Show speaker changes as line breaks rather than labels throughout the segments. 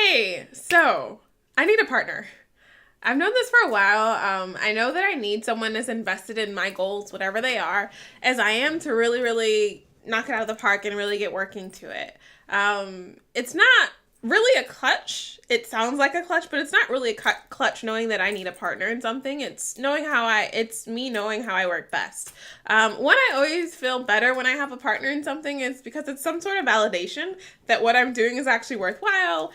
Hey, so I need a partner. I've known this for a while. I know that I need someone as invested in my goals, whatever they are, as I am to really, really knock it out of the park and really get working to it. It's not really a clutch. It sounds like a clutch, but it's not really a clutch knowing that I need a partner in something. It's me knowing how I work best. When I always feel better when I have a partner in something is because it's some sort of validation that what I'm doing is actually worthwhile.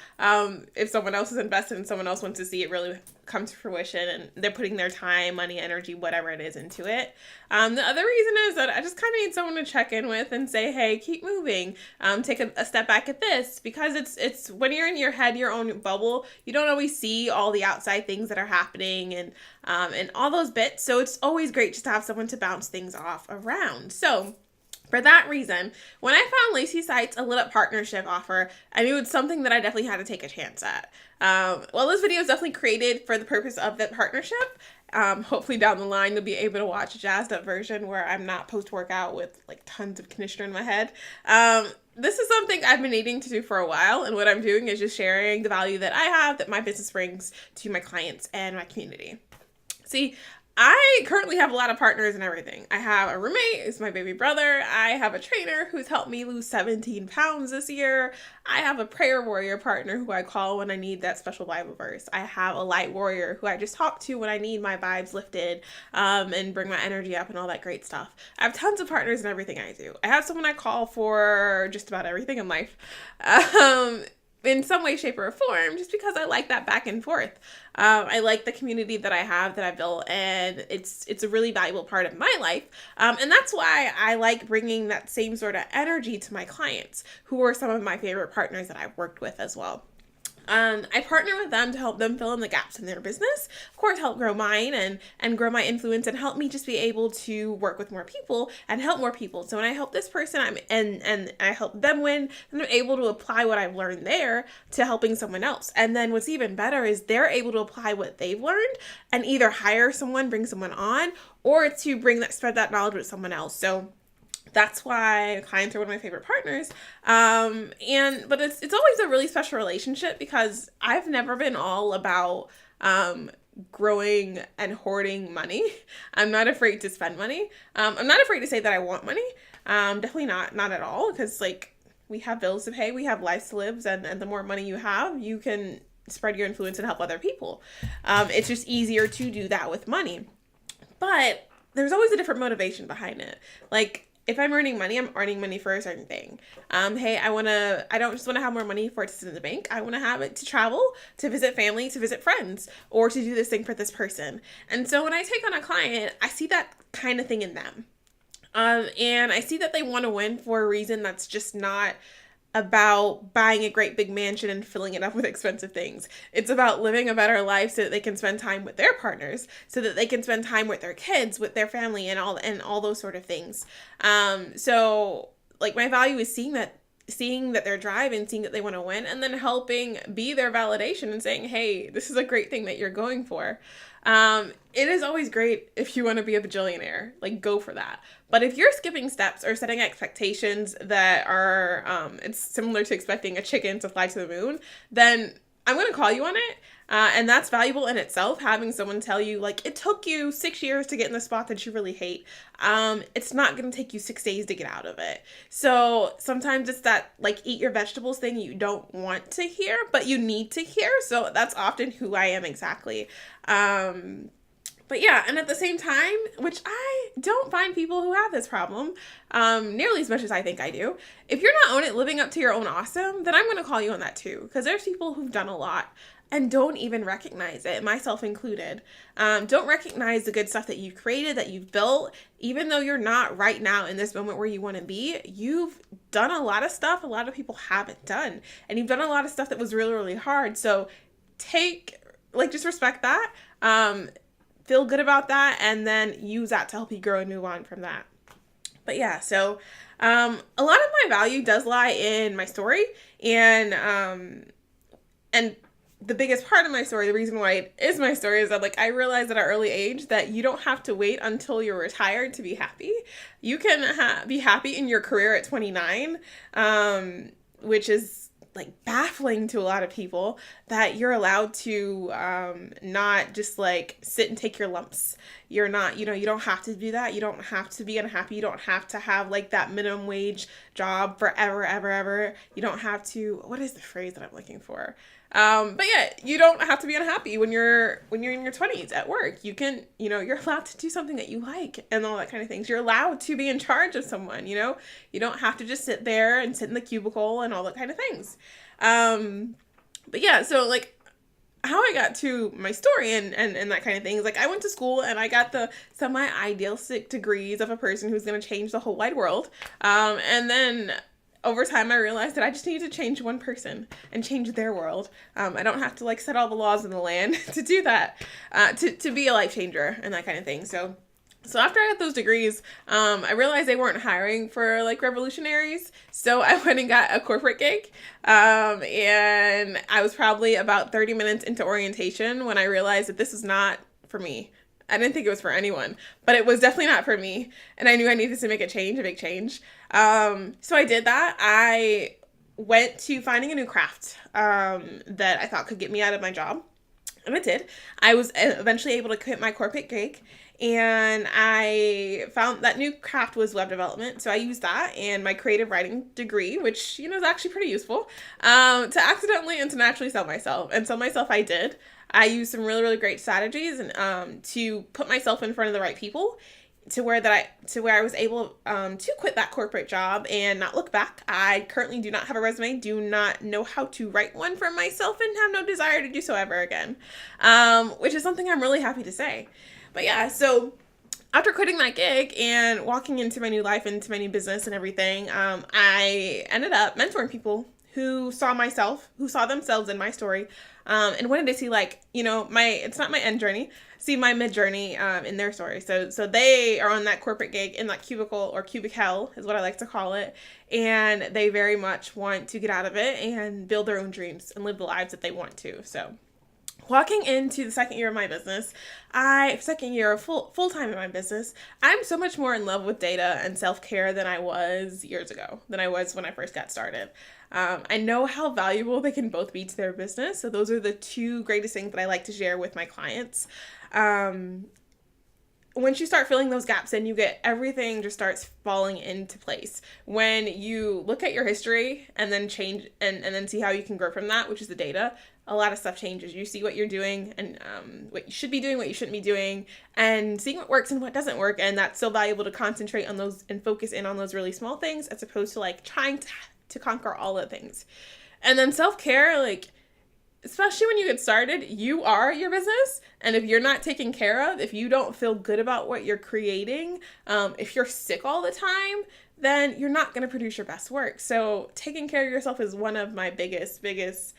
If someone else is invested and someone else wants to see it really come to fruition and they're putting their time, money, energy, whatever it is into it. The other reason is that I just kind of need someone to check in with and say, hey, keep moving. Take a step back at this, because it's when you're in your head, your own bubble, you don't always see all the outside things that are happening and all those bits. So it's always great just to have someone to bounce things off around. So for that reason, when I found Lacey Site's a lit up partnership offer, I knew it's something that I definitely had to take a chance at. Well, this video is definitely created for the purpose of the partnership. Hopefully down the line, you'll be able to watch a jazzed up version where I'm not post-workout with like tons of conditioner in my head. This is something I've been needing to do for a while, and what I'm doing is just sharing the value that I have, that my business brings to my clients and my community. See, I currently have a lot of partners and everything. I have a roommate who's my baby brother. I have a trainer who's helped me lose 17 pounds this year. I have a prayer warrior partner who I call when I need that special Bible verse. I have a light warrior who I just talk to when I need my vibes lifted and bring my energy up and all that great stuff. I have tons of partners in everything I do. I have someone I call for just about everything in life. In some way, shape, or form, just because I like that back and forth. I like the community that I have, that I built, and it's a really valuable part of my life. And that's why I like bringing that same sort of energy to my clients, who are some of my favorite partners that I've worked with as well. I partner with them to help them fill in the gaps in their business, of course, help grow mine and grow my influence, and help me just be able to work with more people and help more people. So when I help this person, and I help them win, and I'm able to apply what I've learned there to helping someone else. And then what's even better is they're able to apply what they've learned and either hire someone, bring someone on, or to spread that knowledge with someone else. So that's why clients are one of my favorite partners. But it's always a really special relationship, because I've never been all about growing and hoarding money. I'm not afraid to spend money. I'm not afraid to say that I want money. Definitely not at all, because like, we have bills to pay, we have lives to live, and the more money you have, you can spread your influence and help other people. It's just easier to do that with money. But there's always a different motivation behind it. Like, if I'm earning money, I'm earning money for a certain thing. Hey, I don't just want to have more money for it to sit in the bank. I want to have it to travel, to visit family, to visit friends, or to do this thing for this person. And so when I take on a client, I see that kind of thing in them. And I see that they want to win for a reason that's just not about buying a great big mansion and filling it up with expensive things. It's about living a better life so that they can spend time with their partners, so that they can spend time with their kids, with their family, and all those sort of things. So like, my value is seeing that they're driving, seeing that they want to win, and then helping be their validation and saying, hey, this is a great thing that you're going for. It is always great if you want to be a bajillionaire, like, go for that. But if you're skipping steps or setting expectations that are, it's similar to expecting a chicken to fly to the moon, then I'm going to call you on it. And that's valuable in itself, having someone tell you, like, it took you 6 years to get in the spot that you really hate. It's not going to take you 6 days to get out of it. So sometimes it's that, like, eat your vegetables thing you don't want to hear, but you need to hear. So that's often who I am exactly. But yeah, and at the same time, which I don't find people who have this problem nearly as much as I think I do, if you're not living up to your own awesome, then I'm going to call you on that too. Because there's people who've done a lot and don't even recognize it, myself included. Don't recognize the good stuff that you've created, that you've built. Even though you're not right now in this moment where you want to be, you've done a lot of stuff a lot of people haven't done. And you've done a lot of stuff that was really, really hard. So just respect that. Feel good about that, and then use that to help you grow and move on from that. But yeah, so a lot of my value does lie in my story, and the biggest part of my story, the reason why it is my story, is that, like, I realized at an early age that you don't have to wait until you're retired to be happy. You can be happy in your career at 29, which is like baffling to a lot of people that you're allowed to not just like sit and take your lumps. You're not, you know, you don't have to do that. You don't have to be unhappy. You don't have to have like that minimum wage job forever, ever. You don't have to, what is the phrase that I'm looking for? But yeah, you don't have to be unhappy when you're in your 20s at work. You can, you know, you're allowed to do something that you like and all that kind of things. You're allowed to be in charge of someone, you know. You don't have to just sit there and sit in the cubicle and all that kind of things. But yeah, so like how I got to my story and that kind of thing is like I went to school and I got the semi-idealistic degrees of a person who's going to change the whole wide world. And then over time, I realized that I just needed to change one person and change their world. I don't have to like set all the laws in the land to do that, to be a life changer and that kind of thing. So after I got those degrees, I realized they weren't hiring for like revolutionaries. So I went and got a corporate gig. And I was probably about 30 minutes into orientation when I realized that this was not for me. I didn't think it was for anyone, but it was definitely not for me. And I knew I needed to make a big change. So I did that. I went to finding a new craft that I thought could get me out of my job. And it did. I was eventually able to quit my corporate gig. And I found that new craft was web development. So I used that and my creative writing degree, which, you know, is actually pretty useful, to accidentally and to naturally sell myself. And sell myself I did. I used some really, really great strategies and to put myself in front of the right people to where I was able to quit that corporate job and not look back. I currently do not have a resume, do not know how to write one for myself, and have no desire to do so ever again, which is something I'm really happy to say. But yeah, so after quitting that gig and walking into my new life, into my new business and everything, I ended up mentoring people who saw themselves in my story, and wanted to see, like, you know, it's not my end journey, see my mid journey in their story. So they are on that corporate gig in that cubicle, or cubic hell is what I like to call it, and they very much want to get out of it and build their own dreams and live the lives that they want to. So walking into the second year of my business, full-time in my business, I'm so much more in love with data and self-care than I was years ago, than I was when I first got started. I know how valuable they can both be to their business. So those are the two greatest things that I like to share with my clients. Once you start filling those gaps in, everything just starts falling into place. When you look at your history and then change and then see how you can grow from that, which is the data, a lot of stuff changes. You see what you're doing and what you should be doing, what you shouldn't be doing, and seeing what works and what doesn't work. And that's so valuable to concentrate on those and focus in on those really small things as opposed to like trying to conquer all the things. And then self-care, like, especially when you get started, you are your business. And if you're not taken care of, if you don't feel good about what you're creating, if you're sick all the time, then you're not going to produce your best work. So taking care of yourself is one of my biggest, it's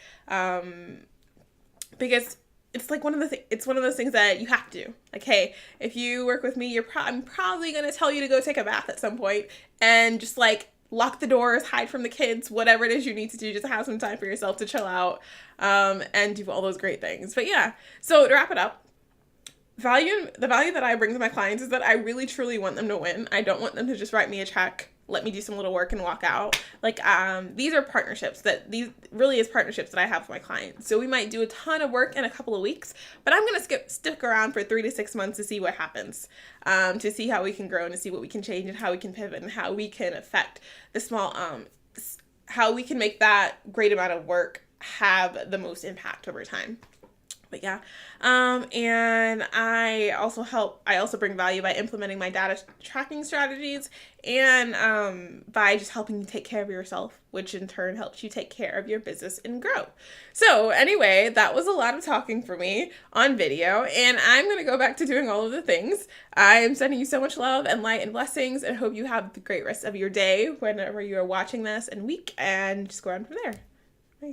like it's one of those things that you have to do. Like, hey, if you work with me, I'm probably going to tell you to go take a bath at some point and just like lock the doors, hide from the kids, whatever it is you need to do, just to have some time for yourself to chill out, and do all those great things. But yeah, so to wrap it up, the value that I bring to my clients is that I really truly want them to win. I don't want them to just write me a check, let me do some little work and walk out. Like, these are partnerships that I have with my clients. So we might do a ton of work in a couple of weeks, but I'm going to stick around for 3 to 6 months to see what happens, to see how we can grow and to see what we can change and how we can pivot and how we can affect the small, how we can make that great amount of work have the most impact over time. But yeah, and I also bring value by implementing my data tracking strategies and by just helping you take care of yourself, which in turn helps you take care of your business and grow. So anyway, that was a lot of talking for me on video, and I'm going to go back to doing all of the things. I am sending you so much love and light and blessings, and hope you have the great rest of your day whenever you are watching this and week, and just go on from there.